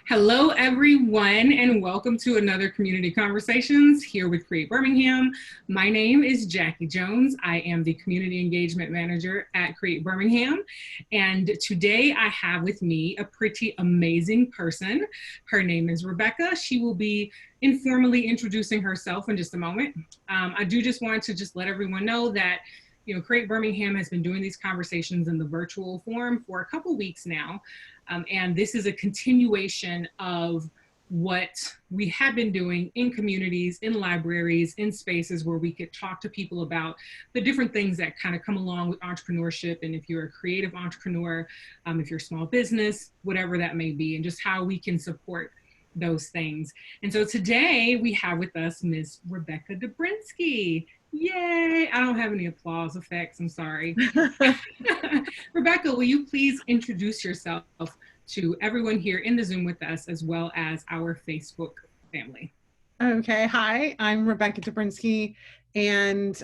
Hello, everyone, and welcome to another Community Conversations here with Create Birmingham. My name is Jackie Jones. I am the Community Engagement Manager at Create Birmingham. And today I have with me a pretty amazing person. Her name is Rebecca. She will be informally introducing herself in just a moment. I do just want to let everyone know that Create Birmingham has been doing these conversations in the virtual form for a couple weeks now. And this is a continuation of what we have been doing in communities, in libraries, in spaces where we could talk to people about the different things that kind of come along with entrepreneurship. And if you're a creative entrepreneur, if you're a small business, whatever that may be, and just how we can support those things. And so today we have with us Ms. Rebecca Dobrinski. Yay! I don't have any applause effects, I'm sorry. Rebecca, will you please introduce yourself to everyone here in the Zoom with us, as well as our Facebook family? Okay, hi, I'm Rebecca Dobrinski, and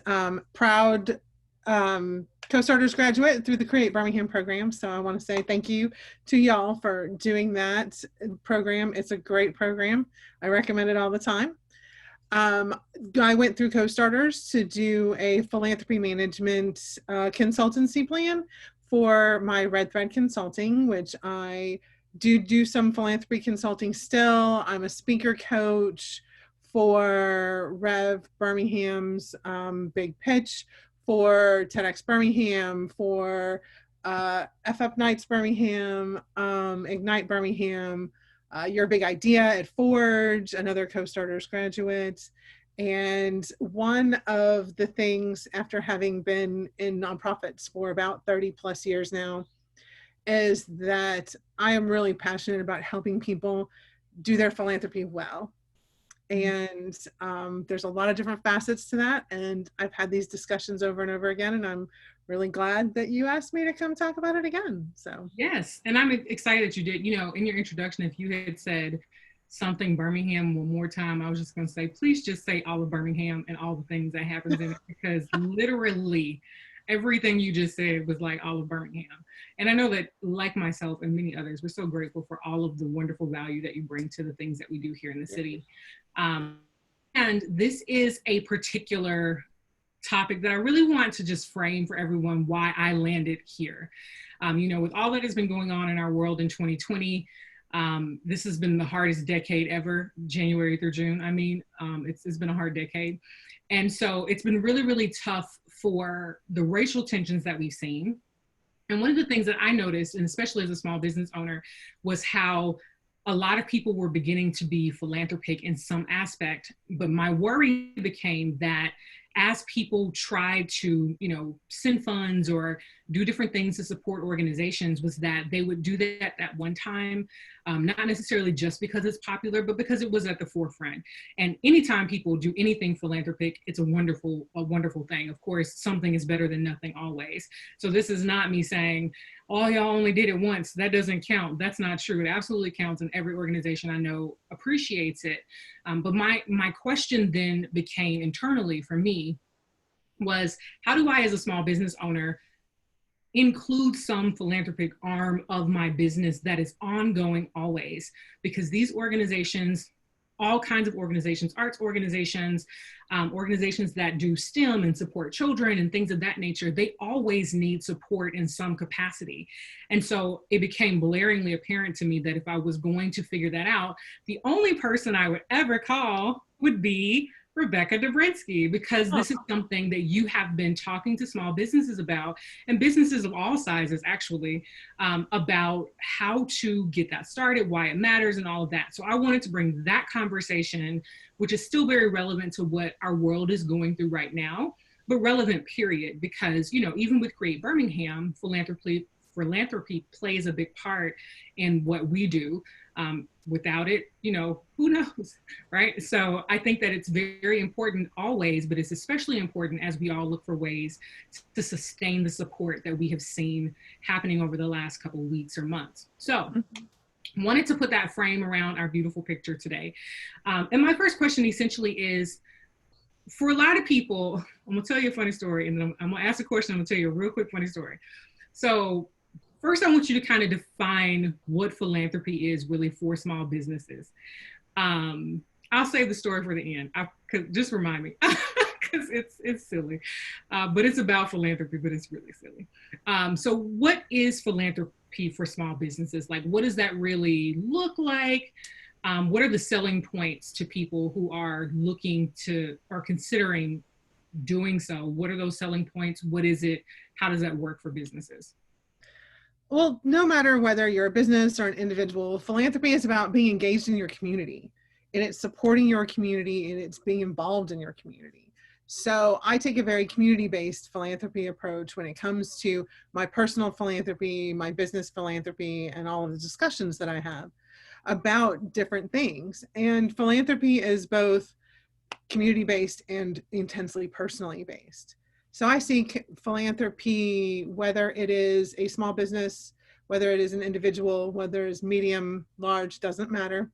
proud co-starters graduate through the Create Birmingham program. So I want to say thank you to y'all for doing that program. It's a great program. I recommend it all the time. I went through co-starters to do a philanthropy management consultancy plan for my Red Thread Consulting, which I do some philanthropy consulting still. I'm a speaker coach for Rev Birmingham's Big Pitch, for TEDx Birmingham, for FF Nights Birmingham, Ignite Birmingham, Your Big Idea at Forge, another co-starters graduate. And one of the things, after having been in nonprofits for about 30 plus years now, is that I am really passionate about helping people do their philanthropy well. And there's a lot of different facets to that. And I've had these discussions over and over again, and I'm really glad that you asked me to come talk about it again. So yes, and I'm excited that you did. In your introduction, if you had said something Birmingham one more time, I was just going to say, please just say all of Birmingham and all the things that happens in it, because literally everything you just said was like all of Birmingham. And I know that, like myself and many others, we're so grateful for all of the wonderful value that you bring to the things that we do here in the city. And this is a particular topic that I really want to just frame for everyone why I landed here. With all that has been going on in our world in 2020, this has been the hardest decade ever, January through June. It's been a hard decade. And so it's been really, really tough for the racial tensions that we've seen. And one of the things that I noticed, and especially as a small business owner, was how a lot of people were beginning to be philanthropic in some aspect. But my worry became that as people tried to, send funds or do different things to support organizations, was that they would do that at one time, not necessarily just because it's popular, but because it was at the forefront. And anytime people do anything philanthropic, it's a wonderful thing. Of course, something is better than nothing always. So this is not me saying, oh, y'all only did it once. That doesn't count. That's not true. It absolutely counts, and every organization I know appreciates it. But my question then became internally for me was, how do I, as a small business owner, include some philanthropic arm of my business that is ongoing always? Because these organizations, all kinds of organizations, arts organizations, organizations that do STEM and support children and things of that nature, they always need support in some capacity. And so it became blaringly apparent to me that if I was going to figure that out, the only person I would ever call would be Rebecca Dobrinski, because this is something that you have been talking to small businesses about, and businesses of all sizes actually, about how to get that started, why it matters, and all of that. So I wanted to bring that conversation, which is still very relevant to what our world is going through right now, but relevant period, because even with Create Birmingham, philanthropy plays a big part in what we do. Without it, who knows, right? So I think that it's very important always, but it's especially important as we all look for ways to sustain the support that we have seen happening over the last couple of weeks or months. So wanted to put that frame around our beautiful picture today. And my first question essentially is, for a lot of people, I'm gonna tell you a funny story, and then I'm gonna ask a question, I'm gonna tell you a real quick funny story. So first I want you to kind of define what philanthropy is really for small businesses. I'll save the story for the end. Just remind me, because it's silly, but it's about philanthropy, but it's really silly. So, what is philanthropy for small businesses? Like, what does that really look like? What are the selling points to people who are looking to or considering doing so? What are those selling points? What is it? How does that work for businesses? Well, no matter whether you're a business or an individual, philanthropy is about being engaged in your community, and it's supporting your community, and it's being involved in your community. So I take a very community-based philanthropy approach when it comes to my personal philanthropy, my business philanthropy, and all of the discussions that I have about different things. And philanthropy is both community-based and intensely personally based. So I see philanthropy, whether it is a small business, whether it is an individual, whether it's medium, large, doesn't matter.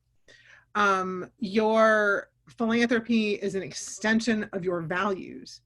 Your philanthropy is an extension of your values.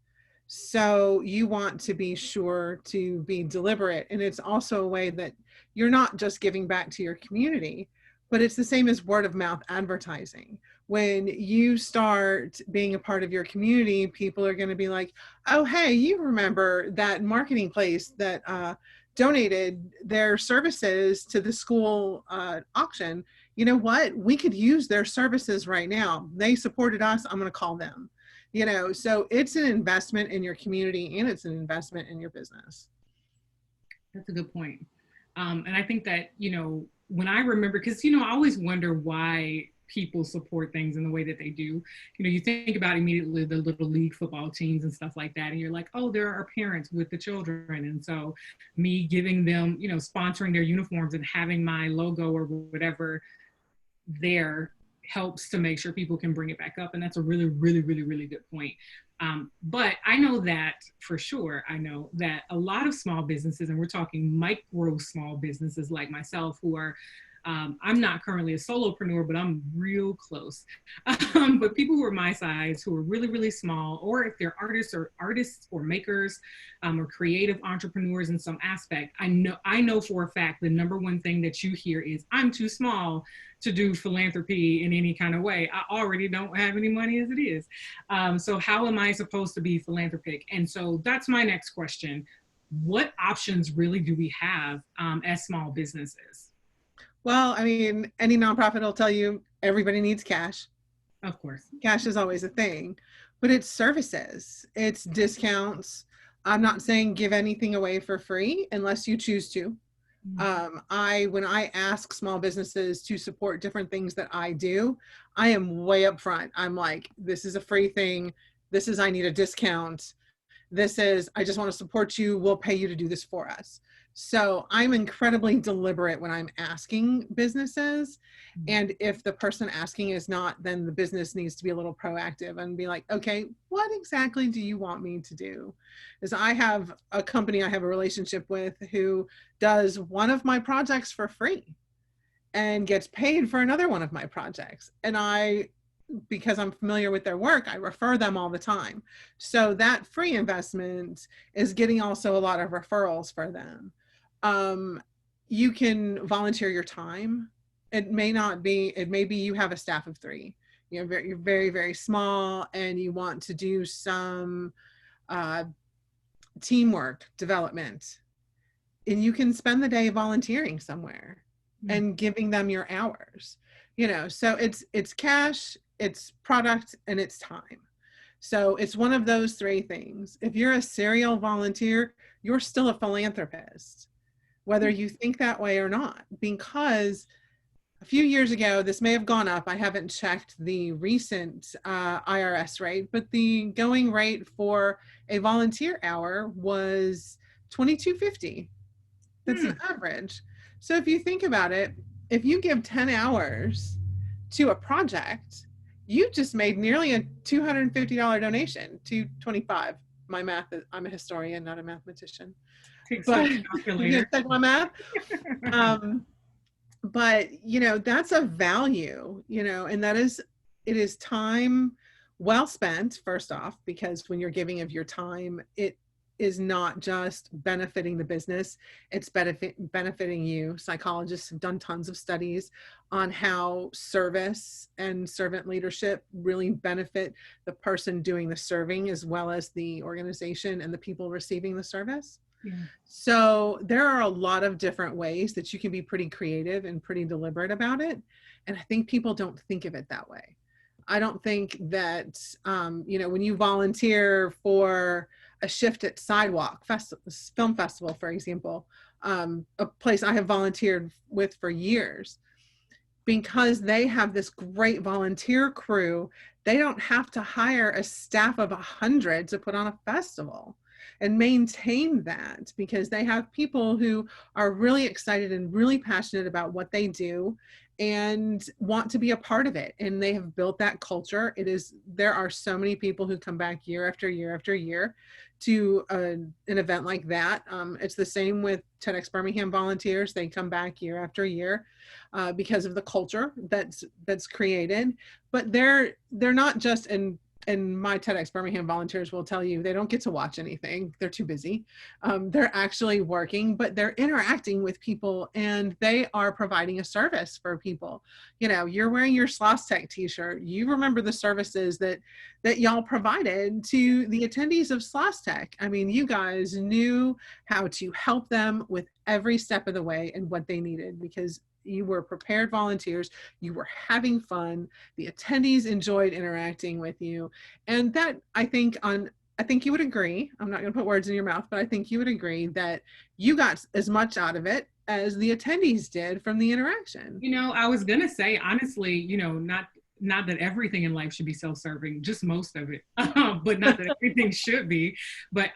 So you want to be sure to be deliberate. And it's also a way that you're not just giving back to your community, but it's the same as word of mouth advertising. When you start being a part of your community, people are going to be like, oh, hey, you remember that marketing place that donated their services to the school auction. You know what? We could use their services right now. They supported us. I'm going to call them. You know, so it's an investment in your community and it's an investment in your business. That's a good point. And I think that, you know, when I remember, because, you know, I always wonder why people support things in the way that they do. You know, you think about immediately the little league football teams and stuff like that, and you're like, oh, there are parents with the children. And so me giving them, you know, sponsoring their uniforms and having my logo or whatever there helps to make sure people can bring it back up. And that's a really, really, really, really good point. But I know that for sure, I know that a lot of small businesses, and we're talking micro small businesses like myself, who are, I'm not currently a solopreneur, but I'm real close. But people who are my size, who are really, really small, or if they're artists or makers, or creative entrepreneurs in some aspect, I know for a fact the number one thing that you hear is, I'm too small to do philanthropy in any kind of way. I already don't have any money as it is. So how am I supposed to be philanthropic? And so that's my next question. What options really do we have as small businesses? Well, I mean, any nonprofit will tell you everybody needs cash. Of course. Cash is always a thing, but it's services, it's discounts. I'm not saying give anything away for free unless you choose to. When I ask small businesses to support different things that I do, I am way up front. I'm like, this is a free thing. This is, I need a discount. This is, I just want to support you. We'll pay you to do this for us. So I'm incredibly deliberate when I'm asking businesses. And if the person asking is not, then the business needs to be a little proactive and be like, okay, what exactly do you want me to do? Because I have a company I have a relationship with who does one of my projects for free and gets paid for another one of my projects. And because I'm familiar with their work, I refer them all the time. So that free investment is getting also a lot of referrals for them. You can volunteer your time. It may be you have a staff of 3. You're very, very small and you want to do some teamwork development. And you can spend the day volunteering somewhere and giving them your hours. You know, so it's cash, it's product, and it's time. So it's one of those 3 things. If you're a serial volunteer, you're still a philanthropist, whether you think that way or not, because a few years ago, this may have gone up. I haven't checked the recent IRS rate, but the going rate for a volunteer hour was $22.50. That's an average. So if you think about it, if you give 10 hours to a project, you just made nearly a $250 donation, $225. My math is, I'm a historian, not a mathematician. But you take my math. But you know, that's a value, you know, and it is time well spent, first off, because when you're giving of your time, it is not just benefiting the business, it's benefiting you. Psychologists have done tons of studies on how service and servant leadership really benefit the person doing the serving as well as the organization and the people receiving the service. Yeah. So there are a lot of different ways that you can be pretty creative and pretty deliberate about it. And I think people don't think of it that way. I don't think that, when you volunteer for a shift at Sidewalk Film Festival, for example, a place I have volunteered with for years, because they have this great volunteer crew, they don't have to hire a staff of 100 to put on a festival and maintain that, because they have people who are really excited and really passionate about what they do and want to be a part of it. And they have built that culture. There are so many people who come back year after year after year to an event like that. It's the same with TEDx Birmingham volunteers. They come back year after year because of the culture that's created. But they're not just and my TEDx Birmingham volunteers will tell you they don't get to watch anything. They're too busy. They're actually working, but they're interacting with people and they are providing a service for people. You're wearing your SLOSS Tech t-shirt. You remember the services that y'all provided to the attendees of SLOSS Tech. I mean, you guys knew how to help them with every step of the way and what they needed, because you were prepared volunteers, you were having fun, the attendees enjoyed interacting with you. And that, I think you would agree, I'm not going to put words in your mouth, but I think you would agree that you got as much out of it as the attendees did from the interaction. I was going to say, honestly, not that everything in life should be self-serving, just most of it, but not that everything should be. But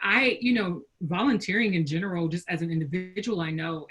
volunteering in general, just as an individual, I know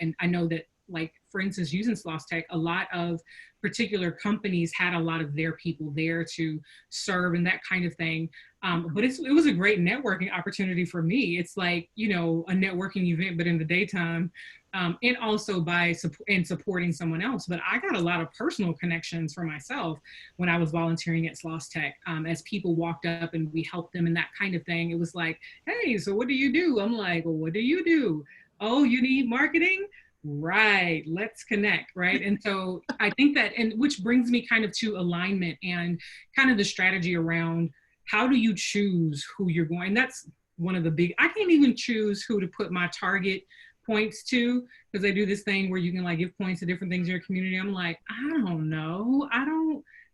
that, like, for instance, using SLOSS Tech, a lot of particular companies had a lot of their people there to serve and that kind of thing. But it was a great networking opportunity for me. It's like, a networking event, but in the daytime, and also by supporting someone else. But I got a lot of personal connections for myself when I was volunteering at SLOSS Tech. As people walked up and we helped them and that kind of thing, it was like, hey, so what do you do? I'm like, well, what do you do? Oh, you need marketing? Right, let's connect, right? And so I think that, and which brings me kind of to alignment and kind of the strategy around how do you choose who you're going. That's one of the big, I can't even choose who to put my target points to, because they do this thing where you can like give points to different things in your community. I'm like, I don't know.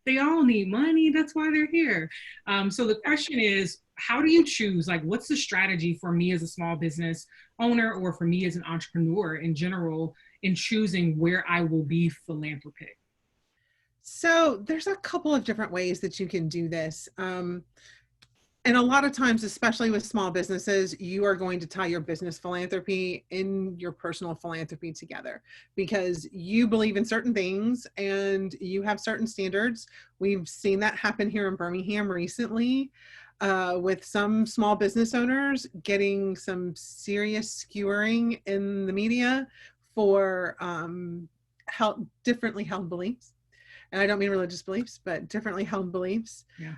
They all need money. That's why they're here. So the question is, how do you choose? Like, what's the strategy for me as a small business owner, or for me as an entrepreneur in general, in choosing where I will be philanthropic? So there's a couple of different ways that you can do this. And a lot of times, especially with small businesses, you are going to tie your business philanthropy and your personal philanthropy together, because you believe in certain things and you have certain standards. We've seen that happen here in Birmingham recently, with some small business owners getting some serious skewering in the media for differently held beliefs. And I don't mean religious beliefs, but differently held beliefs. Yeah.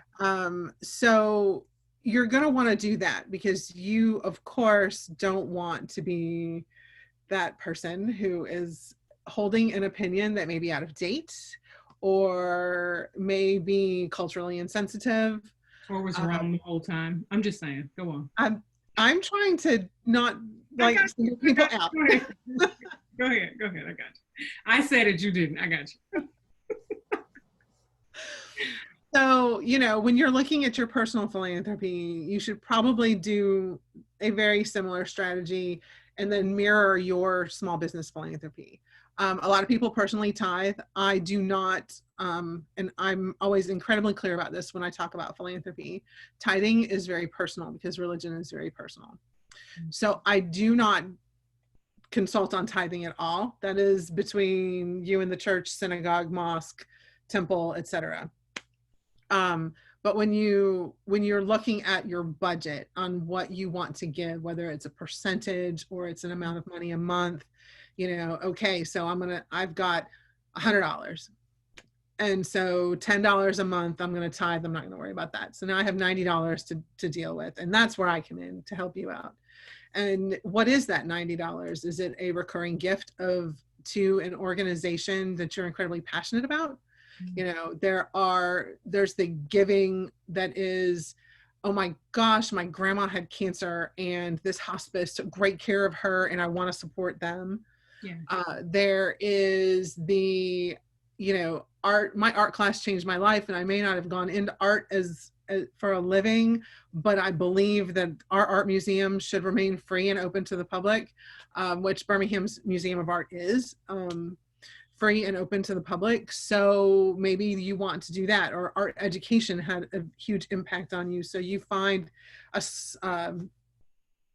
So you're going to want to do that, because you, of course, don't want to be that person who is holding an opinion that may be out of date or may be culturally insensitive. Or was wrong the whole time. I'm just saying, go on. I'm trying to not like people out. Go ahead. Go ahead. I got you. I said it, you didn't. I got you. So, when you're looking at your personal philanthropy, you should probably do a very similar strategy and then mirror your small business philanthropy. A lot of people personally tithe. I do not, and I'm always incredibly clear about this when I talk about philanthropy. Tithing is very personal, because religion is very personal. So I do not consult on tithing at all. That is between you and the church, synagogue, mosque, temple, etc. But when you're looking at your budget on what you want to give, whether it's a percentage or it's an amount of money a month, okay, so I've got $100. And so $10 a month, I'm going to tithe. I'm not going to worry about that. So now I have $90 to deal with. And that's where I come in to help you out. And what is that $90? Is it a recurring gift to an organization that you're incredibly passionate about? You know, there's the giving that is, oh my gosh, my grandma had cancer and this hospice took great care of her and I want to support them. Yeah. There is the, you know, my art class changed my life, and I may not have gone into art as for a living, but I believe that our art museum should remain free and open to the public, which Birmingham's Museum of Art is. Free and open to the public. So maybe you want to do that, or art education had a huge impact on you. So you find a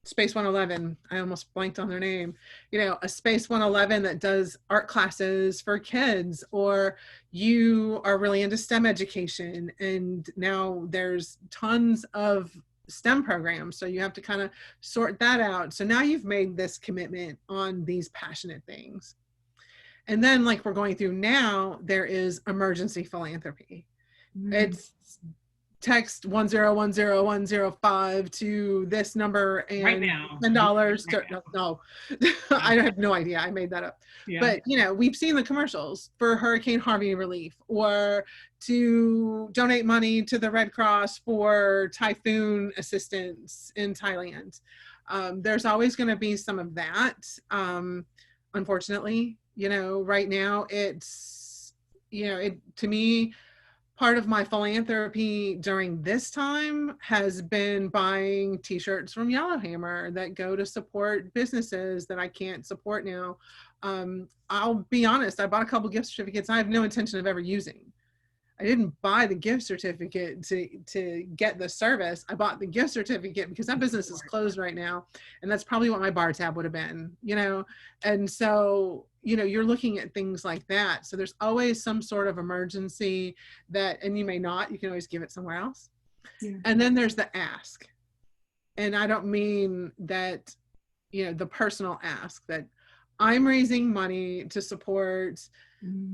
Space 111, I almost blanked on their name, you know, a Space 111 that does art classes for kids, or you are really into STEM education and now there's tons of STEM programs. So you have to kind of sort that out. So now you've made this commitment on these passionate things. And then, like we're going through now, there is emergency philanthropy. It's text 1010105 to this number and right now. $10 right to, no, I have no idea. I made that up. Yeah. But, you know, we've seen the commercials for Hurricane Harvey relief, or to donate money to the Red Cross for typhoon assistance in Thailand. There's always going to be some of that. Unfortunately, you know, right now it's, you know, to me, part of my philanthropy during this time has been buying t-shirts from Yellowhammer that go to support businesses that I can't support now. I'll be honest, I bought a couple gift certificates I have no intention of ever using. I didn't buy the gift certificate to get the service. I bought the gift certificate because that business is closed right now. And that's probably what my bar tab would have been, you know? And so, you know, you're looking at things like that. So there's always some sort of emergency that, and you may not, you can always give it somewhere else. Yeah. And then there's the ask. And I don't mean that, you know, the personal ask that I'm raising money to support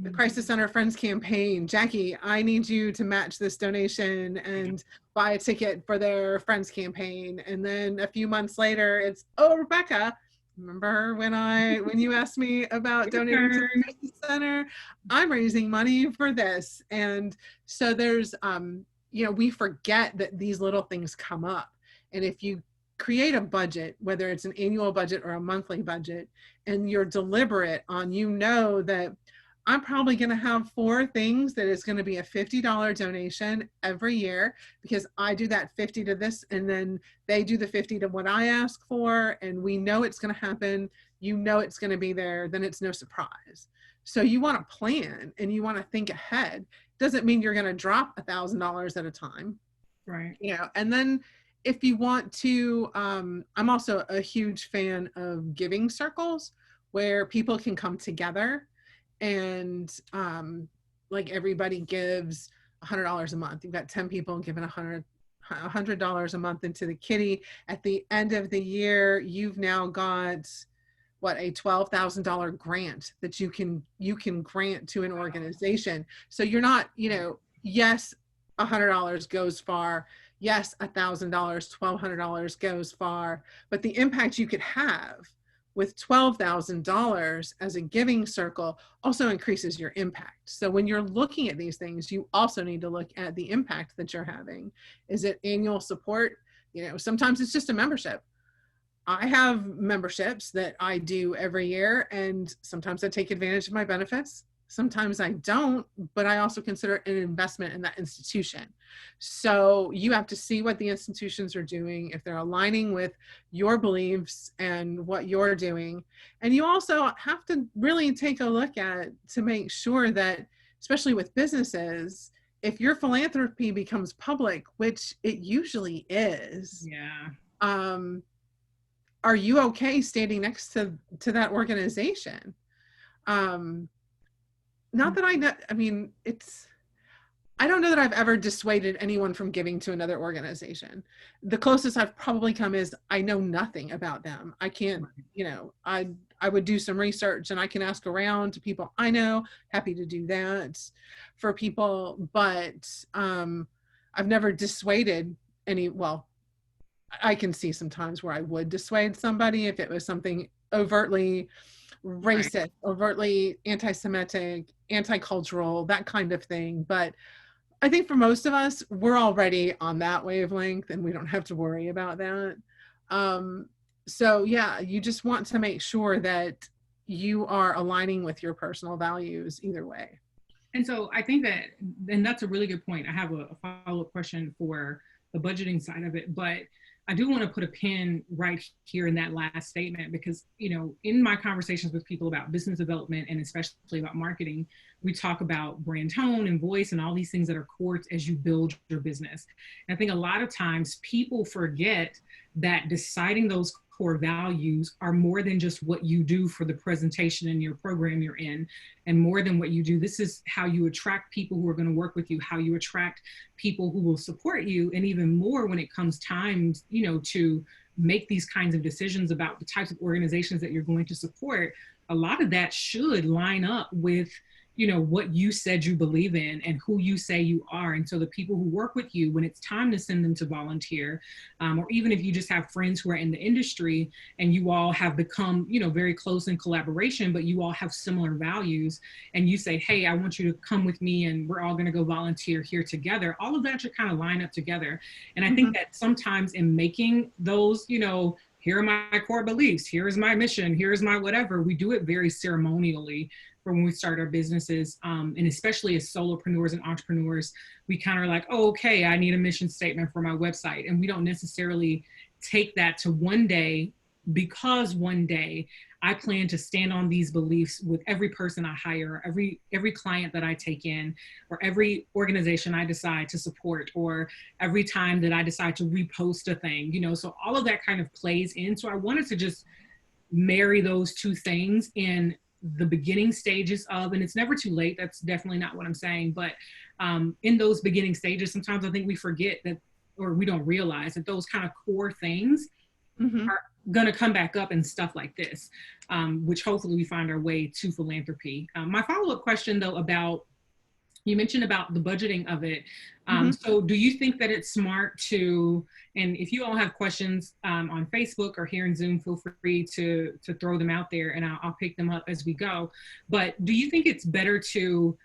the Crisis Center Friends campaign. Jackie, I need you to match this donation and buy a ticket for their Friends campaign. And then a few months later, it's, oh, Rebecca, remember when you asked me about donating to the Crisis Center? I'm raising money for this. And so there's, you know, we forget that these little things come up. And if you create a budget, whether it's an annual budget or a monthly budget, and you're deliberate on, you know, that I'm probably going to have 4 things that is going to be a $50 donation every year, because I do that 50 to this, and then they do the 50 to what I ask for, and we know it's going to happen. You know it's going to be there, then it's no surprise. So you want to plan and you want to think ahead. Doesn't mean you're going to drop $1,000 at a time. Right. You know, and then if you want to, I'm also a huge fan of giving circles where people can come together. And like everybody gives $100 a month. You've got 10 people giving $100 a month into the kitty. At the end of the year, you've now got what, a $12,000 grant that you can grant to an organization. So you're not, you know, yes, $100 goes far. Yes, $1,000, $1,200 goes far, but the impact you could have with $12,000 as a giving circle also increases your impact. So when you're looking at these things, you also need to look at the impact that you're having. Is it annual support? You know, sometimes it's just a membership. I have memberships that I do every year, and sometimes I take advantage of my benefits. Sometimes I don't, but I also consider it an investment in that institution. So you have to see what the institutions are doing, if they're aligning with your beliefs and what you're doing. And you also have to really take a look at to make sure that, especially with businesses, if your philanthropy becomes public, which it usually is, are you okay standing next to that organization? Not that I know, I mean, I don't know that I've ever dissuaded anyone from giving to another organization. The closest I've probably come is I know nothing about them. I can't, you know, I would do some research and I can ask around to people I know, happy to do that for people, but I've never dissuaded any, well, I can see some times where I would dissuade somebody if it was something overtly Right. racist, overtly anti-Semitic, anti-cultural, that kind of thing. But I think for most of us, we're already on that wavelength and we don't have to worry about that. Um, so yeah, you just want to make sure that you are aligning with your personal values either way. And so I think that, and that's a really good point. I have a follow-up question for the budgeting side of it, but I do want to put a pin right here in that last statement because, in my conversations with people about business development and especially about marketing, we talk about brand tone and voice and all these things that are core as you build your business. And I think a lot of times people forget that deciding those core values are more than just what you do for the presentation in your program you're in, and more than what you do. This is how you attract people who are going to work with you, how you attract people who will support you, and even more when it comes time, to make these kinds of decisions about the types of organizations that you're going to support. A lot of that should line up with what you said you believe in and who you say you are. And so the people who work with you, when it's time to send them to volunteer, or even if you just have friends who are in the industry and you all have become very close in collaboration, but you all have similar values, and you say, hey, I want you to come with me and we're all going to go volunteer here together, all of that should kind of line up together. And I think that sometimes in making those, here are my core beliefs, here's my mission, here's my whatever, we do it very ceremonially for when we start our businesses. And especially as solopreneurs and entrepreneurs, we kind of are like, oh, okay, I need a mission statement for my website. And we don't necessarily take that to one day, because one day I plan to stand on these beliefs with every person I hire, every client that I take in, or every organization I decide to support, or every time that I decide to repost a thing, so all of that kind of plays in. So I wanted to just marry those two things in the beginning stages of, and it's never too late, that's definitely not what I'm saying, but in those beginning stages, sometimes I think we forget that, or we don't realize that those kind of core things are going to come back up in stuff like this, which hopefully we find our way to philanthropy. My follow-up question though, you mentioned about the budgeting of it. So do you think that it's smart to, and if you all have questions on Facebook or here in Zoom, feel free to throw them out there and I'll pick them up as we go. But do you think it's better to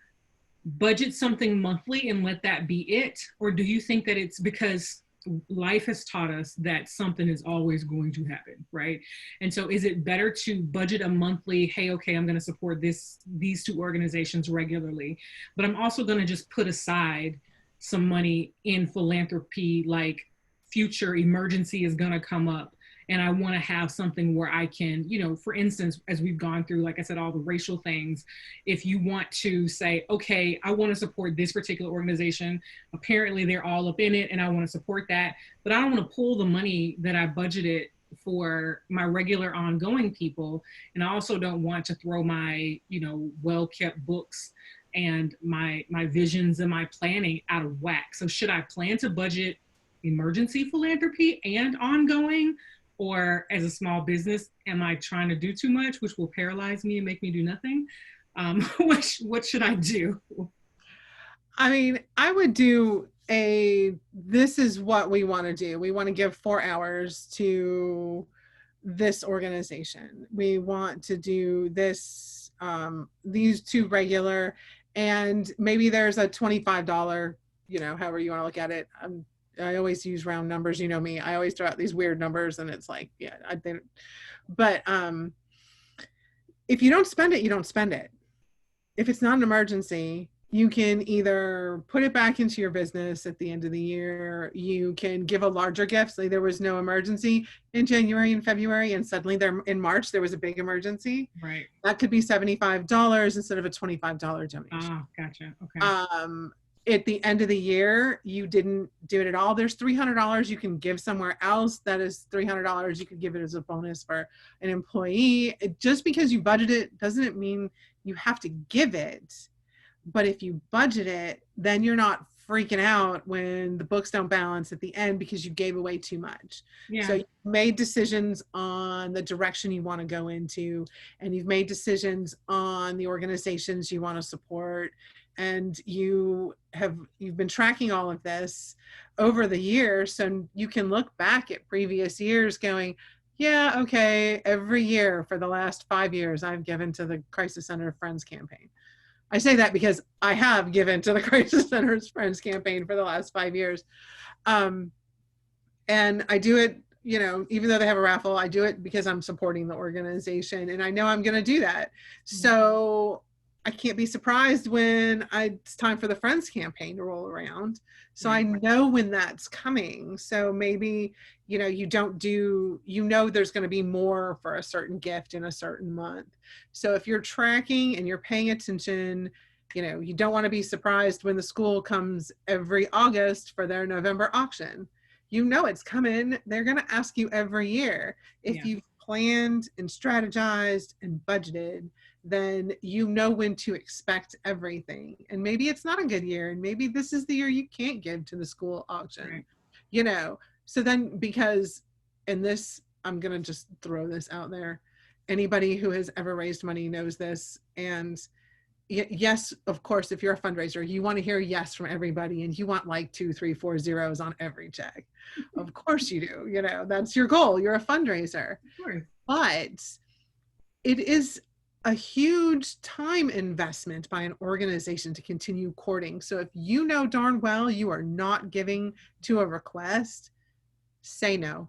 budget something monthly and let that be it? Or do you think that it's because life has taught us that something is always going to happen, right? And so is it better to budget a monthly, hey, okay, I'm going to support these two organizations regularly, but I'm also going to just put aside some money in philanthropy, like future emergency is going to come up and I want to have something where I can, for instance, as we've gone through, like I said, all the racial things, if you want to say, okay, I want to support this particular organization, apparently they're all up in it and I want to support that, but I don't want to pull the money that I budgeted for my regular ongoing people. And I also don't want to throw my, well-kept books and my visions and my planning out of whack. So should I plan to budget emergency philanthropy and ongoing? Or as a small business, am I trying to do too much, which will paralyze me and make me do nothing? What should I do? I mean, I would do this is what we want to do. We want to give 4 hours to this organization. We want to do this, these two regular, and maybe there's a $25, however you want to look at it. I always use round numbers. You know me. I always throw out these weird numbers and it's like, yeah, I think, but if you don't spend it, you don't spend it. If it's not an emergency, you can either put it back into your business at the end of the year. You can give a larger gift. Say there was no emergency in January and February, and suddenly in March, there was a big emergency. Right. That could be $75 instead of a $25 donation. Ah, gotcha. Okay. At the end of the year, you didn't do it at all. There's $300 you can give somewhere else. That is $300 you could give it as a bonus for an employee. Just because you budget it doesn't mean you have to give it. But if you budget it, then you're not freaking out when the books don't balance at the end because you gave away too much. Yeah. So you made decisions on the direction you want to go into, and you've made decisions on the organizations you want to support. and you've been tracking all of this over the years, so you can look back at previous years going, yeah, okay, every year for the last 5 years I've given to the Crisis Center Friends campaign. I say that because I have given to the Crisis Center's Friends campaign for the last 5 years. And I do it, even though they have a raffle, I do it because I'm supporting the organization and I know I'm going to do that. So I can't be surprised when it's time for the Friends campaign to roll around. So I know when that's coming. So maybe, you don't do, there's going to be more for a certain gift in a certain month. So if you're tracking and you're paying attention, you don't want to be surprised when the school comes every August for their November auction. It's coming. They're going to ask you every year. If you've planned and strategized and budgeted, then you know when to expect everything. And maybe it's not a good year, and maybe this is the year you can't give to the school auction. So then, because in this, I'm going to just throw this out there. Anybody who has ever raised money knows this. And yes, of course, if you're a fundraiser, you want to hear yes from everybody and you want like 2, 3, 4 zeros on every check. Of course you do. That's your goal. You're a fundraiser. Sure. But it is a huge time investment by an organization to continue courting. So if you know darn well you are not giving to a request, say no.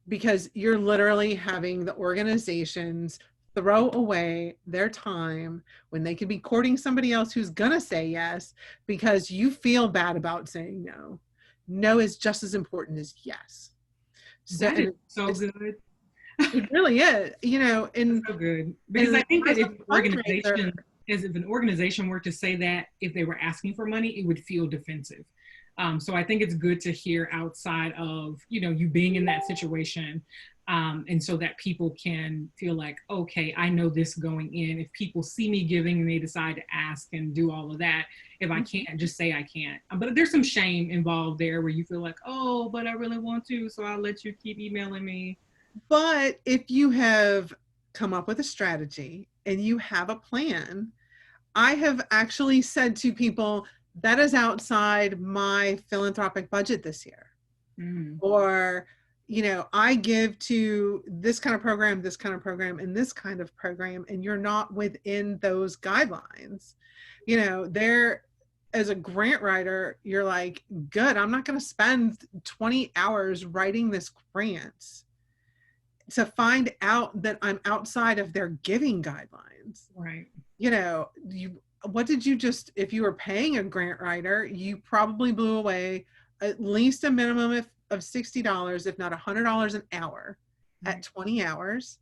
Because you're literally having the organizations throw away their time when they could be courting somebody else who's gonna say yes because you feel bad about saying no. No is just as important as yes. So, that is so good. It really is, and so good, because I think that if an organization were to say that if they were asking for money, it would feel defensive. So I think it's good to hear outside of, you being in that situation. And so that people can feel like, okay, I know this going in. If people see me giving and they decide to ask and do all of that, if I can't, just say I can't. But there's some shame involved there where you feel like, oh, but I really want to, so I'll let you keep emailing me. But if you have come up with a strategy and you have a plan, I have actually said to people, that is outside my philanthropic budget this year. Or, I give to this kind of program, this kind of program, and this kind of program, and you're not within those guidelines. There, as a grant writer, you're like, good, I'm not going to spend 20 hours writing this grant to find out that I'm outside of their giving guidelines. Right. What did you just, if you were paying a grant writer, you probably blew away at least a minimum of $60, if not $100 an hour at 20 hours.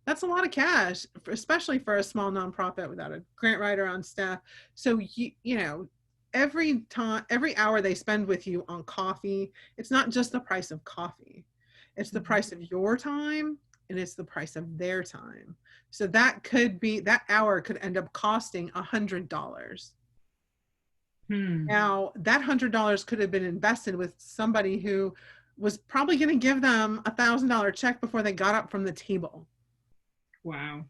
That's a lot of cash, especially for a small nonprofit without a grant writer on staff. So, every hour they spend with you on coffee, it's not just the price of coffee. It's the price of your time and it's the price of their time. So that hour could end up costing $100. Now that $100 could have been invested with somebody who was probably going to give them $1,000 check before they got up from the table. Wow.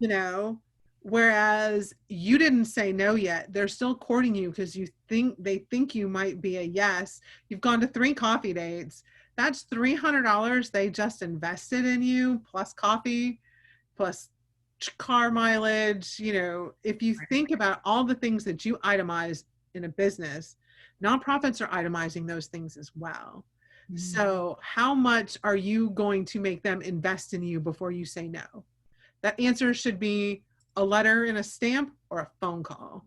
Whereas you didn't say no yet. They're still courting you because they think you might be a yes. You've gone to 3 coffee dates. That's $300 they just invested in you, plus coffee, plus car mileage. If you think about all the things that you itemize in a business, nonprofits are itemizing those things as well. So how much are you going to make them invest in you before you say no? That answer should be a letter and a stamp or a phone call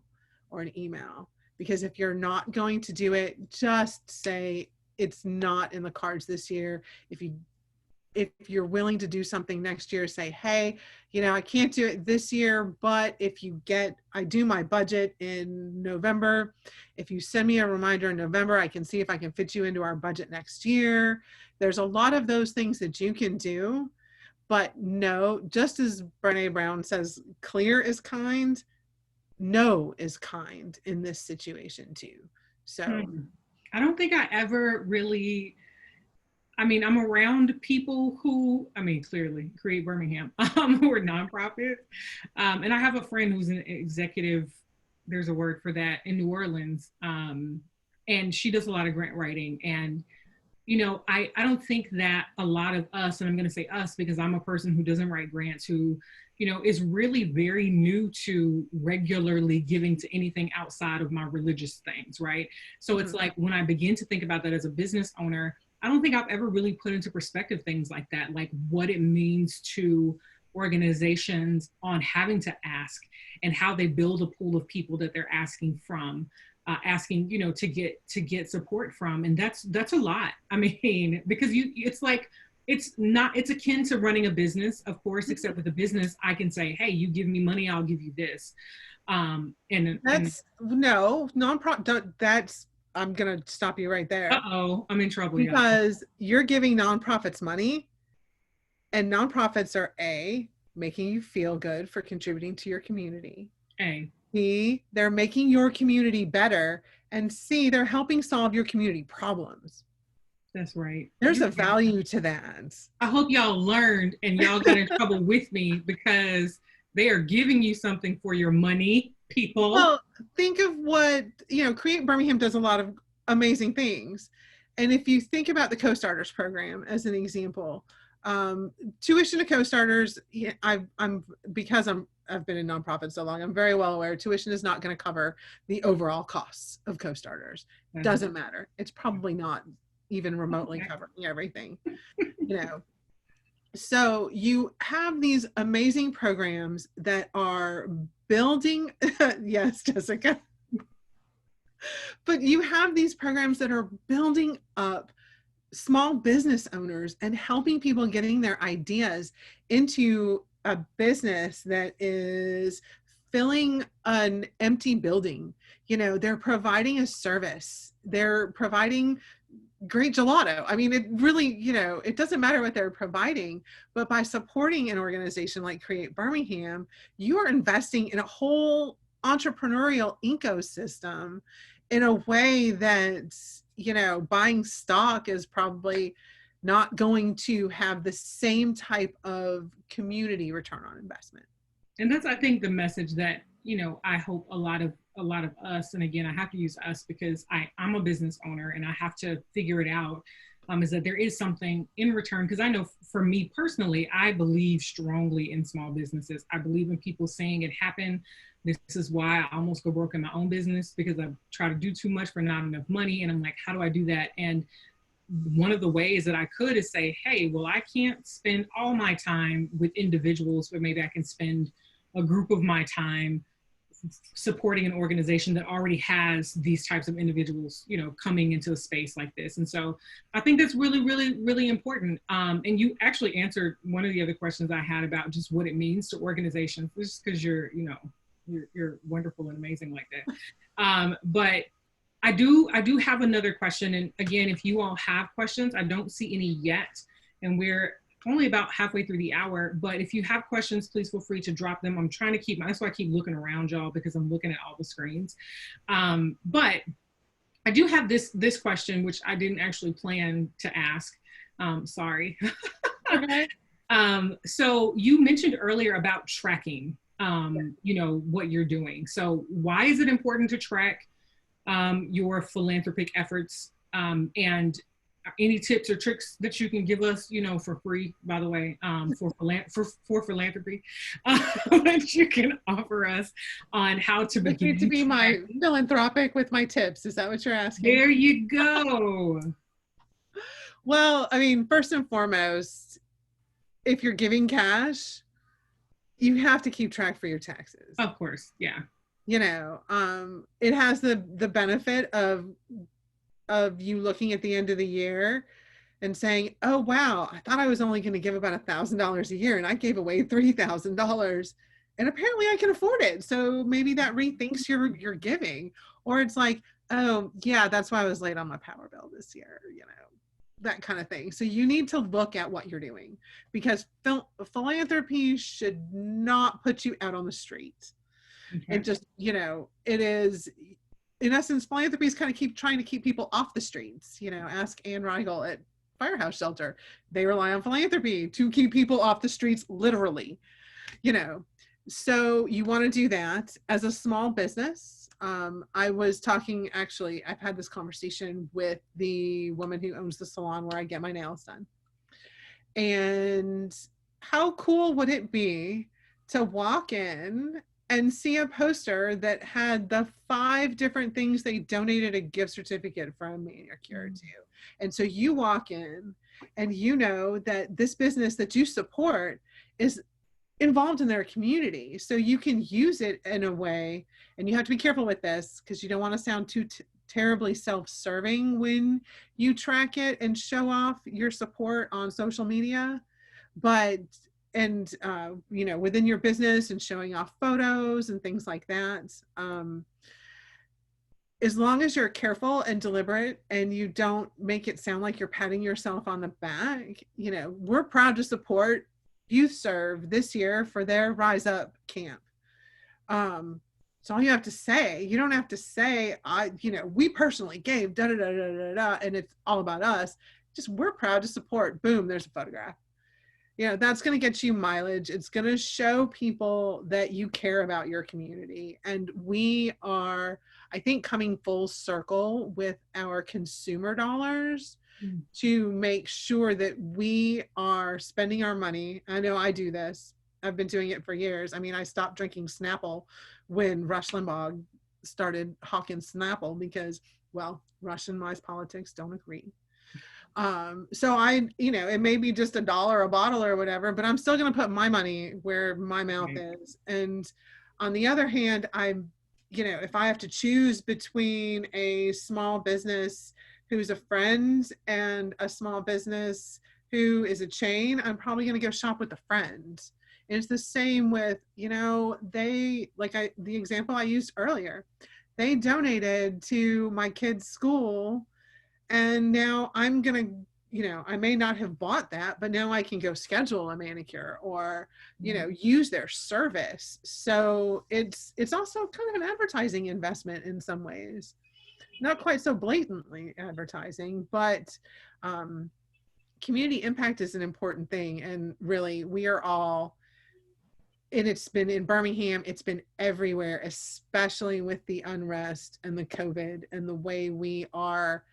or an email. Because if you're not going to do it, just say it's not in the cards this year. If you're willing to do something next year, say, hey, I can't do it this year, but I do my budget in November. If you send me a reminder in November, I can see if I can fit you into our budget next year. There's a lot of those things that you can do, but no, just as Brene Brown says, clear is kind, no is kind in this situation too. So I don't think I ever really, I'm around people who, clearly Create Birmingham, who are nonprofits. And I have a friend who's an executive there's a word for that in New Orleans. And she does a lot of grant writing. And, I don't think that a lot of us, and I'm going to say us because I'm a person who doesn't write grants, who, is really very new to regularly giving to anything outside of my religious things, right? So it's like when I begin to think about that as a business owner, I don't think I've ever really put into perspective things like that, like what it means to organizations on having to ask and how they build a pool of people that they're asking from, to get support from. And that's a lot. I mean, because it's akin to running a business, of course, except with a business, I can say, hey, you give me money, I'll give you this. No, nonprofit. I'm going to stop you right there. Uh-oh, I'm in trouble. Because you're giving nonprofits money, and nonprofits are A, making you feel good for contributing to your community. B, they're making your community better. And C, they're helping solve your community problems. That's right. There's a value to that. I hope y'all learned and y'all got in trouble with me, because they are giving you something for your money, people. Well, think of what, Create Birmingham does a lot of amazing things. And if you think about the Co-Starters program as an example, tuition to Co-Starters, because I've been in nonprofits so long, I'm very well aware tuition is not going to cover the overall costs of Co-Starters. Doesn't matter. It's probably not even remotely covering everything, So you have these amazing programs that are building, yes, Jessica, but you have these programs that are building up small business owners and helping people getting their ideas into a business that is filling an empty building. They're providing a service. They're providing great gelato. I mean, it really, it doesn't matter what they're providing, but by supporting an organization like Create Birmingham, you are investing in a whole entrepreneurial ecosystem in a way that, buying stock is probably not going to have the same type of community return on investment. And that's, I think, the message that, I hope a lot of us, and again, I have to use us because I'm a business owner and I have to figure it out, is that there is something in return. Because I know for me personally, I believe strongly in small businesses. I believe in people saying it happened. This is why I almost go broke in my own business, because I try to do too much for not enough money. And I'm like, how do I do that? And one of the ways that I could is say, hey, well, I can't spend all my time with individuals, but maybe I can spend a group of my time supporting an organization that already has these types of individuals, coming into a space like this. And so I think that's really, really, really important. And you actually answered one of the other questions I had about just what it means to organizations, just because you're wonderful and amazing like that. But I do have another question. And again, if you all have questions, I don't see any yet. And we're only about halfway through the hour, but if you have questions, please feel free to drop them. I'm trying to that's why I keep looking around, y'all, because I'm looking at all the screens. But I do have this question, which I didn't actually plan to ask. Sorry. Okay. So you mentioned earlier about tracking, what you're doing. So why is it important to track your philanthropic efforts, and any tips or tricks that you can give us, for free, by the way, for philanthropy, that you can offer us on how to begin? You to be my philanthropic with my tips. Is that what you're asking? There you go. Well, I mean, first and foremost, if you're giving cash, you have to keep track for your taxes. Of course, yeah. It has the benefit of you looking at the end of the year and saying, oh, wow, I thought I was only going to give about $1,000 a year and I gave away $3,000 and apparently I can afford it. So maybe that rethinks your giving. Or it's like, oh yeah, that's why I was late on my power bill this year, that kind of thing. So you need to look at what you're doing, because philanthropy should not put you out on the street. Okay. And just, it is, in essence, philanthropy is kind of trying to keep people off the streets. Ask Anne Rigel at Firehouse Shelter. They rely on philanthropy to keep people off the streets, literally. So you want to do that as a small business. I was talking, actually, I've had this conversation with the woman who owns the salon where I get my nails done. And how cool would it be to walk in and see a poster that had the 5 different things they donated a gift certificate for a manicure to? And so you walk in and you know that this business that you support is involved in their community. So you can use it in a way, and you have to be careful with this because you don't want to sound too terribly self-serving when you track it and show off your support on social media. But you know, within your business and showing off photos and things like that, as long as you're careful and deliberate and you don't make it sound like you're patting yourself on the back, you know, we're proud to support Youth Serve this year for their Rise Up camp. So all you have to say, you don't have to say, you know, we personally gave da da da da da da, and it's all about us. Just, we're proud to support. Boom, there's a photograph. You know, that's going to get you mileage. It's going to show people that you care about your community. And we are, I think, coming full circle with our consumer dollars to make sure that we are spending our money. I know I do this. I've been doing it for years. I mean, I stopped drinking Snapple when Rush Limbaugh started hawking Snapple because, well, Rush and my politics don't agree. So I, you know, it may be just $1 a bottle or whatever, but I'm still going to put my money where my mouth is. And on the other hand, I'm, you know, if I have to choose between a small business who's a friend and a small business who is a chain, I'm probably going to go shop with a friend. And it's the same with, you know, they, like the example I used earlier, they donated to my kid's school. And now I'm going to, you know, I may not have bought that, but now I can go schedule a manicure or, you know, use their service. So it's also kind of an advertising investment in some ways. Not quite so blatantly advertising, but community impact is an important thing. And really, we are all, and it's been in Birmingham, it's been everywhere, especially with the unrest and the COVID and the way we are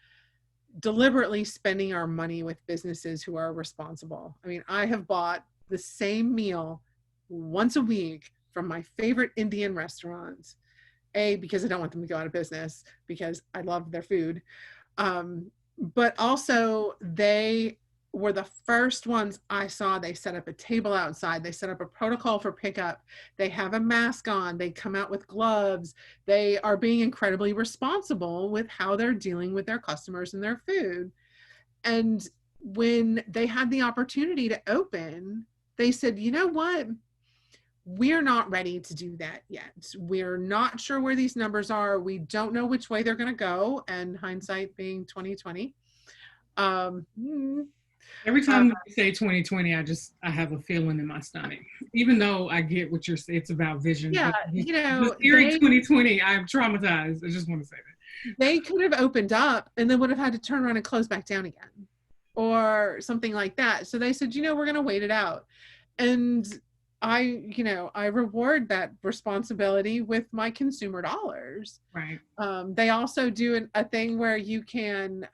deliberately spending our money with businesses who are responsible. I mean, I have bought the same meal once a week from my favorite Indian restaurants. A, because I don't want them to go out of business because I love their food. But also they were the first ones I saw. They set up a table outside. They set up a protocol for pickup. They have a mask on. They come out with gloves. They are being incredibly responsible with how they're dealing with their customers and their food. And when they had the opportunity to open, they said, you know what? We're not ready to do that yet. We're not sure where these numbers are. We don't know which way they're going to go. And hindsight being 2020. Every time you say 2020, I have a feeling in my stomach. Even though I get what you're saying, it's about vision. Yeah, you know, hearing 2020, I'm traumatized. I just want to say that. They could have opened up and then would have had to turn around and close back down again or something like that. So they said, you know, we're going to wait it out. And I reward that responsibility with my consumer dollars. Right. They also do a thing where you can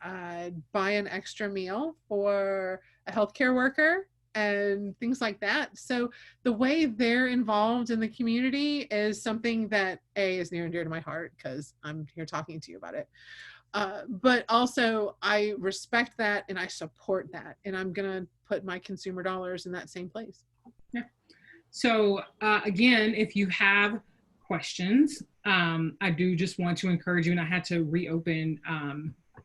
buy an extra meal for a healthcare worker and things like that. So the way they're involved in the community is something that is near and dear to my heart because I'm here talking to you about it. But also I respect that and I support that. And I'm going to put my consumer dollars in that same place. Yeah. So again, if you have questions, I do just want to encourage you, and I had to reopen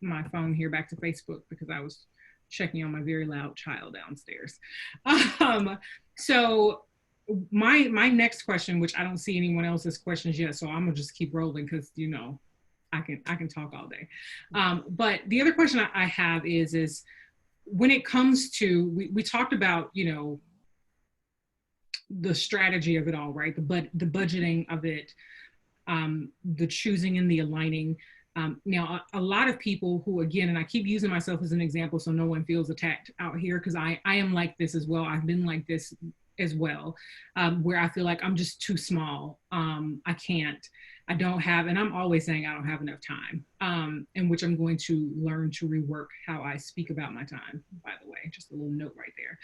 my phone here back to Facebook because I was checking on my very loud child downstairs. So my next question, which I don't see anyone else's questions yet, so I'm gonna just keep rolling because you know I can talk all day. But the other question I have is when it comes to we talked about, you know, the strategy of it all, right? The budgeting of it, the choosing and the aligning. Now, a lot of people who, again, and I keep using myself as an example so no one feels attacked out here, because I am like this as well. I've been like this as well, where I feel like I'm just too small. I can't. I don't have, and I'm always saying I don't have enough time, in which I'm going to learn to rework how I speak about my time, by the way, just a little note right there.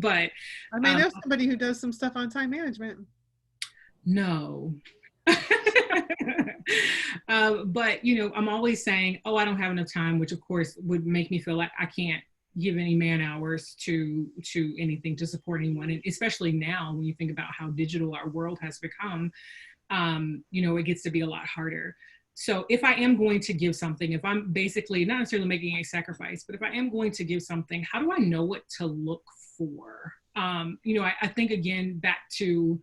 But I may know somebody who does some stuff on time management. no. But you know, I'm always saying, oh, I don't have enough time, which of course would make me feel like I can't give any man hours to anything to support anyone, and especially now when you think about how digital our world has become, you know, it gets to be a lot harder. So if I am going to give something, if I'm basically not necessarily making a sacrifice, but if I am going to give something, how do I know what to look for? You know, I think again back to,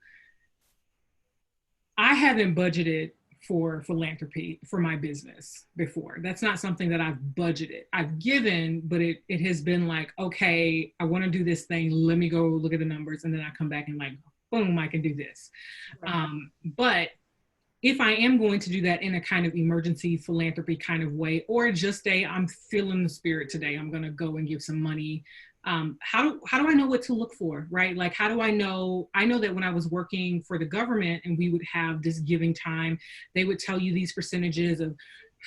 I haven't budgeted for philanthropy for my business before. That's not something that I've budgeted. I've given, but it has been like, okay, I want to do this thing. Let me go look at the numbers. And then I come back and like, boom, I can do this. But if I am going to do that in a kind of emergency philanthropy kind of way, or just I'm feeling the spirit today, I'm going to go and give some money. How do I know what to look for, right? Like, how do I know? I know that when I was working for the government and we would have this giving time, they would tell you these percentages of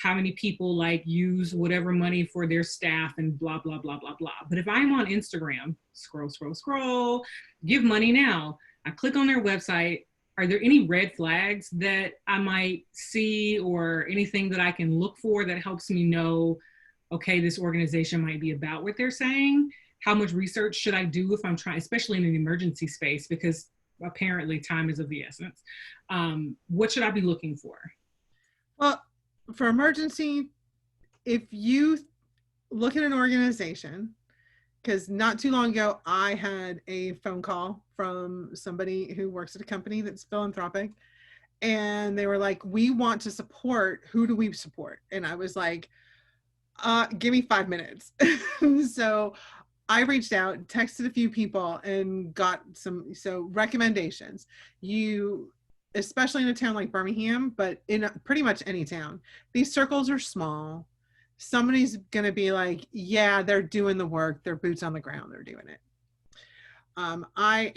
how many people like use whatever money for their staff and blah, blah, blah, blah, blah. But if I'm on Instagram, scroll, give money now, I click on their website. Are there any red flags that I might see or anything that I can look for that helps me know, okay, this organization might be about what they're saying? How much research should I do if I'm trying, especially in an emergency space, because apparently time is of the essence. What should I be looking for? Well, for emergency, if you look at an organization, because not too long ago, I had a phone call from somebody who works at a company that's philanthropic. And they were like, we want to support, who do we support? And I was like, give me 5 minutes. So I reached out, texted a few people and got some recommendations. You, especially in a town like Birmingham, but in pretty much any town, these circles are small. Somebody's going to be like, yeah, they're doing the work. They're boots on the ground. They're doing it. I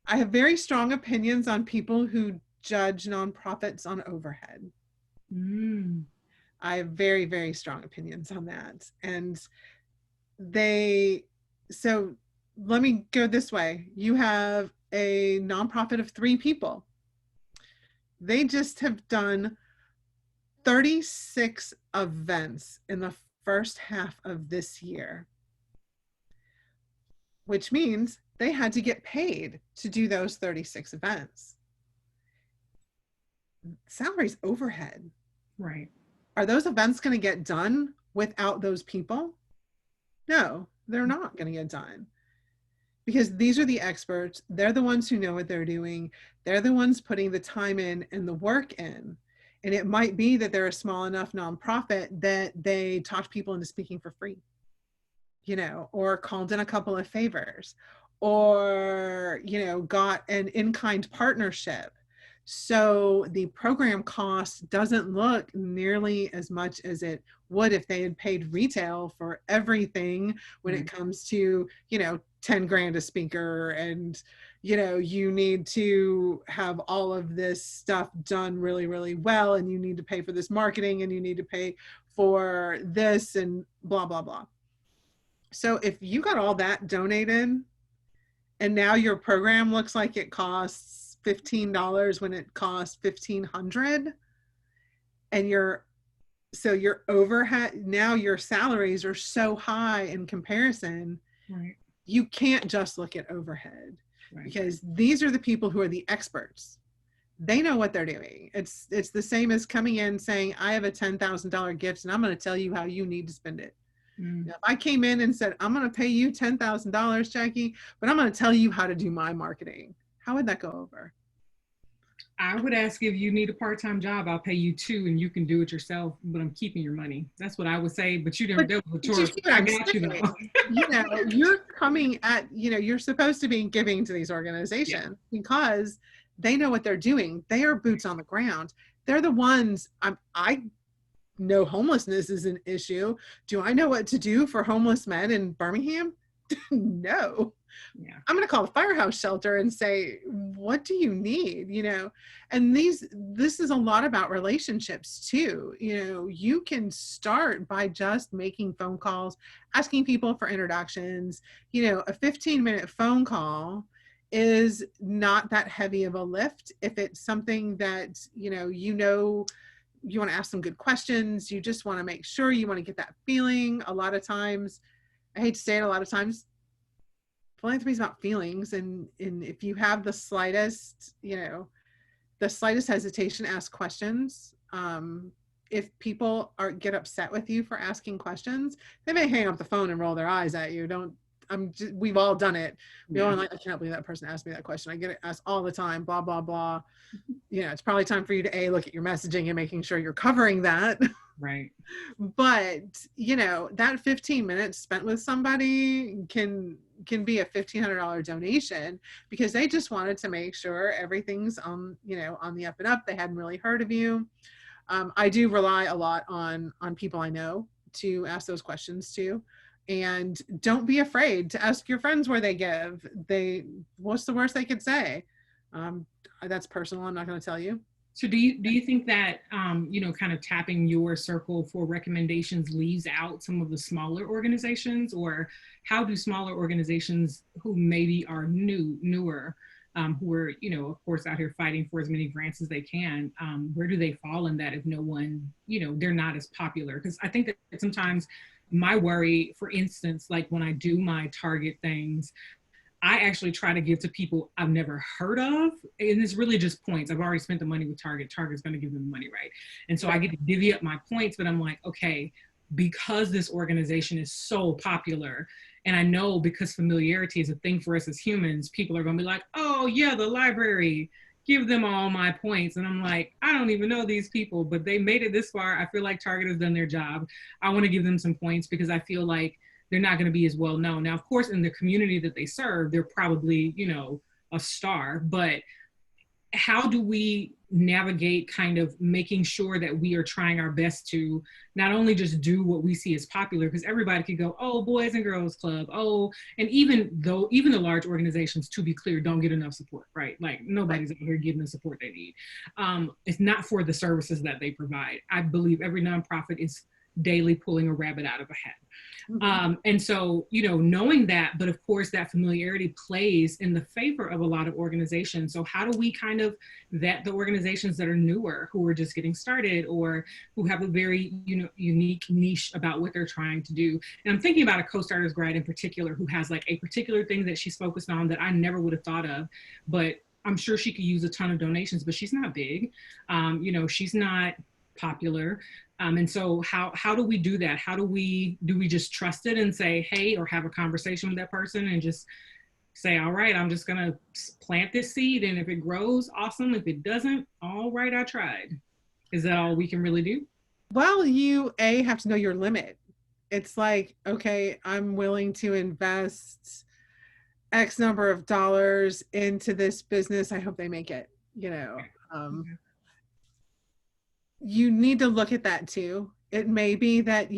have very strong opinions on people who judge nonprofits on overhead. I have very, very strong opinions on that. And so let me go this way. You have a nonprofit of 3 people. They just have done 36 events in the first half of this year, which means they had to get paid to do those 36 events. Salary's overhead. Right. Are those events going to get done without those people? No, they're not going to get done, because these are the experts. They're the ones who know what they're doing. They're the ones putting the time in and the work in. And it might be that they're a small enough nonprofit that they talked people into speaking for free, you know, or called in a couple of favors, or, you know, got an in-kind partnership. So the program cost doesn't look nearly as much as it would if they had paid retail for everything when it comes to, you know, 10 grand a speaker, and, you know, you need to have all of this stuff done really, really well, and you need to pay for this marketing, and you need to pay for this, and blah, blah, blah. So if you got all that donated and now your program looks like it costs $15 when it costs $1,500, and your overhead, now your salaries are so high in comparison, right. You can't just look at overhead, right, because these are the people who are the experts. They know what they're doing. It's the same as coming in saying, I have a $10,000 gift and I'm going to tell you how you need to spend it. If I came in and said, I'm going to pay you $10,000, Jackie, but I'm going to tell you how to do my marketing, how would that go over? I would ask, if you need a part-time job, I'll pay you 2 and you can do it yourself, but I'm keeping your money. That's what I would say, but you never dealt with Taurus. I got you though. You know, you're coming at, you know, you're supposed to be giving to these organizations because they know what they're doing. They are boots on the ground. They're the ones, I know homelessness is an issue. Do I know what to do for homeless men in Birmingham? No. Yeah. I'm going to call the firehouse shelter and say, what do you need? And this is a lot about relationships too. You can start by just making phone calls, asking people for introductions. A 15-minute phone call is not that heavy of a lift. If it's something that, you want to ask some good questions, you just want to make sure, you want to get that feeling. A lot of times, I hate to say it, a lot of times philanthropy is about feelings, and if you have the slightest hesitation, ask questions. If people get upset with you for asking questions, they may hang up the phone and roll their eyes at you. We've all done it. We all like, I can't believe that person asked me that question. I get it asked all the time, blah, blah, blah. It's probably time for you to look at your messaging and making sure you're covering that. Right. But, that 15 minutes spent with somebody can be a $1,500 donation, because they just wanted to make sure everything's on the up and up. They hadn't really heard of you. I do rely a lot on people I know to ask those questions to. And don't be afraid to ask your friends where they give. What's the worst they could say? That's personal. I'm not going to tell you. So do you think that, kind of tapping your circle for recommendations leaves out some of the smaller organizations, or how do smaller organizations who maybe are newer, who are, of course, out here fighting for as many grants as they can, where do they fall in that if no one, they're not as popular? Because I think that sometimes my worry, for instance, like when I do my Target things, I actually try to give to people I've never heard of. And it's really just points. I've already spent the money with Target. Target's going to give them the money, right? And so I get to divvy up my points, but I'm like, okay, because this organization is so popular, and I know because familiarity is a thing for us as humans, people are going to be like, oh yeah, the library, give them all my points. And I'm like, I don't even know these people, but they made it this far. I feel like Target has done their job. I want to give them some points because I feel like they're not going to be as well known. Now, of course, in the community that they serve, they're probably, a star, but how do we navigate kind of making sure that we are trying our best to not only just do what we see as popular, because everybody could go, oh, Boys and Girls Club, oh, and even the large organizations, to be clear, don't get enough support, right? Like nobody's out here getting the support they need. It's not for the services that they provide. I believe every nonprofit is daily pulling a rabbit out of a hat. And so, knowing that, but of course that familiarity plays in the favor of a lot of organizations. So how do we kind of vet the organizations that are newer, who are just getting started, or who have a very, unique niche about what they're trying to do? And I'm thinking about a co-starters grad in particular, who has like a particular thing that she's focused on that I never would have thought of, but I'm sure she could use a ton of donations, but she's not big. She's not popular. And so how do we do that? Do we just trust it and say, hey, or have a conversation with that person and just say, all right, I'm just going to plant this seed. And if it grows, awesome. If it doesn't, all right, I tried. Is that all we can really do? Well, you have to know your limit. It's like, okay, I'm willing to invest X number of dollars into this business. I hope they make it, You need to look at that too. It may be that,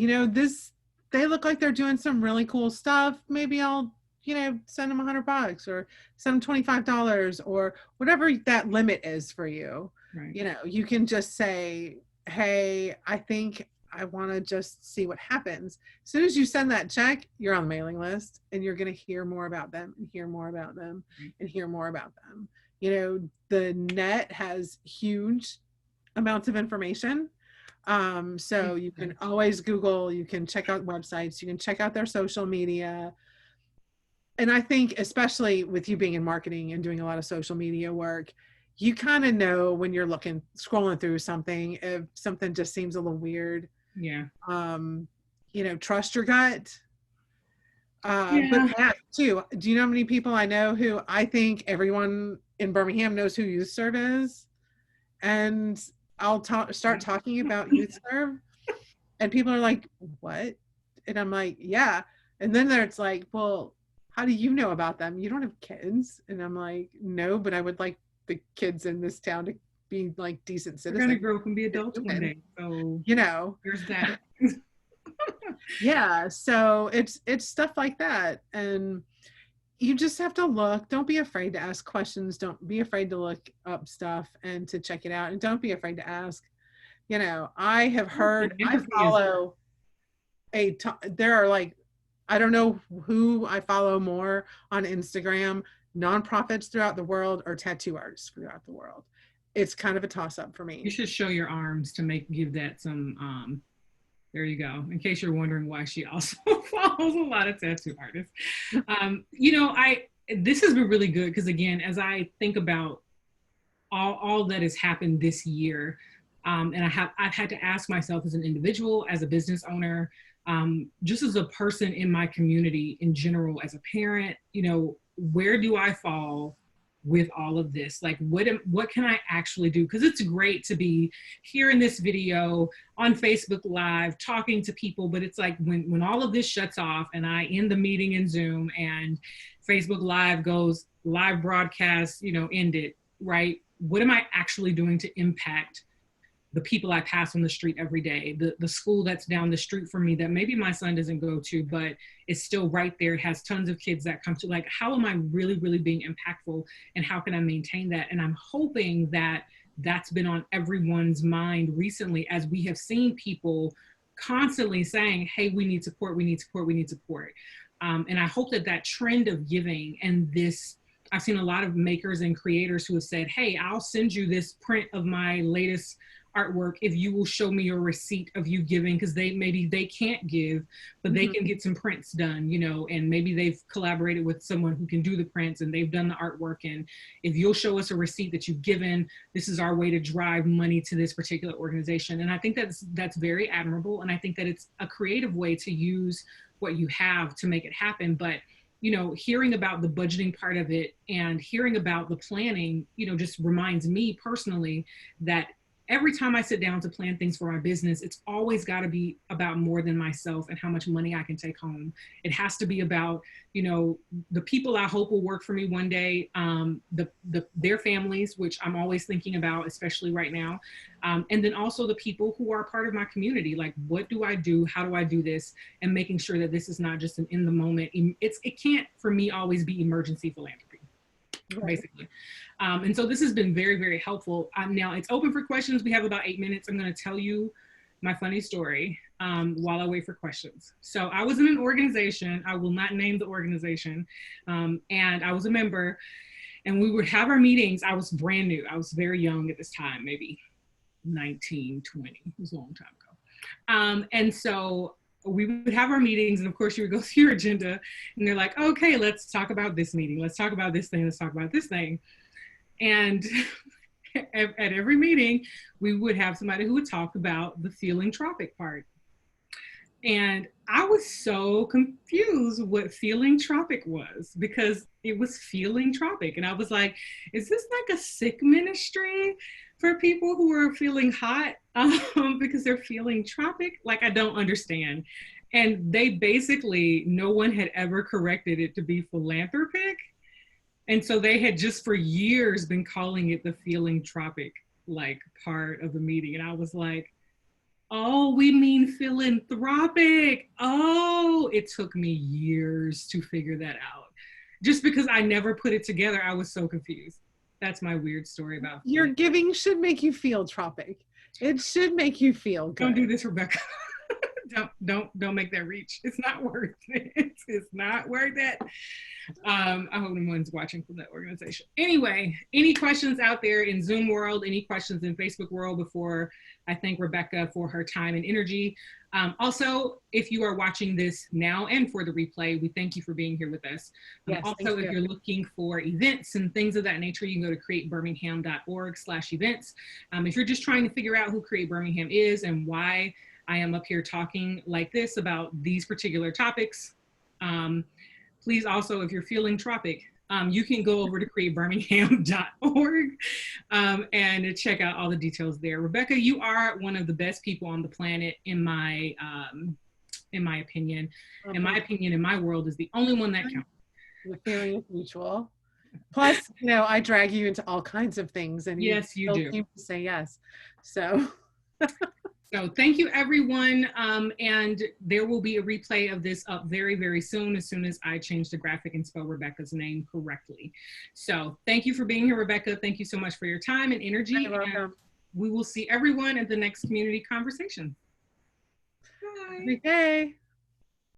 they look like they're doing some really cool stuff. Maybe I'll, send them $100 or send them $25 or whatever that limit is for you. Right. You can just say, hey, I think I want to just see what happens. As soon as you send that check, you're on the mailing list, and you're going to hear more about them and hear more about them and hear more about them. The net has huge amounts of information. So you can always Google, you can check out websites, you can check out their social media. And I think, especially with you being in marketing and doing a lot of social media work, you kind of know when you're scrolling through something, if something just seems a little weird. Yeah. Trust your gut. Yeah. But ask too. Do you know how many people I know who I think everyone in Birmingham knows who Youth Serve is? And I'll start talking about Youth Serve, and people are like, what? And I'm like, yeah. And then it's like, well, how do you know about them? You don't have kids. And I'm like, no, but I would like the kids in this town to be like decent citizens. They're going to grow up and be adults one day. So, there's that. Yeah, so it's stuff like that, and you just have to look. Don't be afraid to ask questions. Don't be afraid to look up stuff and to check it out, and don't be afraid to ask. You know, I have heard, I Empathy is follow there are like, I don't know who I follow more on Instagram, nonprofits throughout the world or tattoo artists throughout the world. It's kind of a toss up for you me. should show your arms to give that some there you go. In case you're wondering why she also follows a lot of tattoo artists. You know, this has been really good because again, as I think about all that has happened this year, and I've had to ask myself as an individual, as a business owner, just as a person in my community in general, as a parent, you know, where do I fall with all of this? Like, what can I actually do? Because it's great to be here in this video on Facebook Live talking to people, but it's like when all of this shuts off and I end the meeting in Zoom and Facebook Live goes live broadcast, you know, ended, right? What am I actually doing to impact the people I pass on the street every day, the school that's down the street from me that maybe my son doesn't go to, but it's still right there. It has tons of kids that come to, like, how am I really, really being impactful and how can I maintain that? And I'm hoping that that's been on everyone's mind recently as we have seen people constantly saying, hey, we need support, we need support, we need support. And I hope that that trend of giving and this, I've seen a lot of makers and creators who have said, hey, I'll send you this print of my latest artwork if you will show me a receipt of you giving, because maybe they can't give, but they can get some prints done, you know, and maybe they've collaborated with someone who can do the prints and they've done the artwork. And if you'll show us a receipt that you've given, this is our way to drive money to this particular organization. And I think that's very admirable. And I think that it's a creative way to use what you have to make it happen. But you know, hearing about the budgeting part of it and hearing about the planning, you know, just reminds me personally that every time I sit down to plan things for my business, it's always got to be about more than myself and how much money I can take home. It has to be about, you know, the people I hope will work for me one day, their families, which I'm always thinking about, especially right now. And then also the people who are part of my community. Like, what do I do? How do I do this? And making sure that this is not just an in the moment. It can't, for me, always be emergency philanthropy. Right. Basically. And so this has been very, very helpful. Now it's open for questions. We have about 8 minutes. I'm going to tell you my funny story while I wait for questions. So I was in an organization, I will not name the organization, and I was a member, and we would have our meetings. I was brand new. I was very young at this time, maybe 19, 20. It was a long time ago. And so we would have our meetings, and of course you would go through your agenda and they're like, okay, let's talk about this meeting. Let's talk about this thing. Let's talk about this thing. And at every meeting, we would have somebody who would talk about the philanthropic part. And I was so confused what philanthropic was because it was philanthropic. And I was like, is this like a sick ministry for people who are feeling hot because they're philanthropic? Like, I don't understand. And they basically, no one had ever corrected it to be philanthropic. And so they had just for years been calling it the philanthropic like part of the meeting. And I was like, oh, we mean philanthropic. Oh, it took me years to figure that out. Just because I never put it together, I was so confused. That's my weird story about your giving should make you feel tropic. It should make you feel good. Don't do this, Rebecca. don't make that reach. It's not worth it. It's not worth it. I hope no one's watching from that organization. Anyway, any questions out there in Zoom world, any questions in Facebook world before I thank Rebecca for her time and energy. Also, if you are watching this now and for the replay, we thank you for being here with us. Yes, also, if you're looking for events and things of that nature, you can go to createbirmingham.org/events. If you're just trying to figure out who Create Birmingham is and why I am up here talking like this about these particular topics, please also, if you're feeling tropic, you can go over to createbirmingham.org and check out all the details there. Rebecca, you are one of the best people on the planet, in my opinion. Okay. In my opinion, in my world, is the only one that counts. The feeling is mutual. Plus, you know, I drag you into all kinds of things, and yes, you do. You say yes. So So thank you, everyone. And there will be a replay of this up very, very soon as I change the graphic and spell Rebecca's name correctly. So thank you for being here, Rebecca. Thank you so much for your time and energy. You're welcome. And we will see everyone at the next community conversation. Bye. Okay.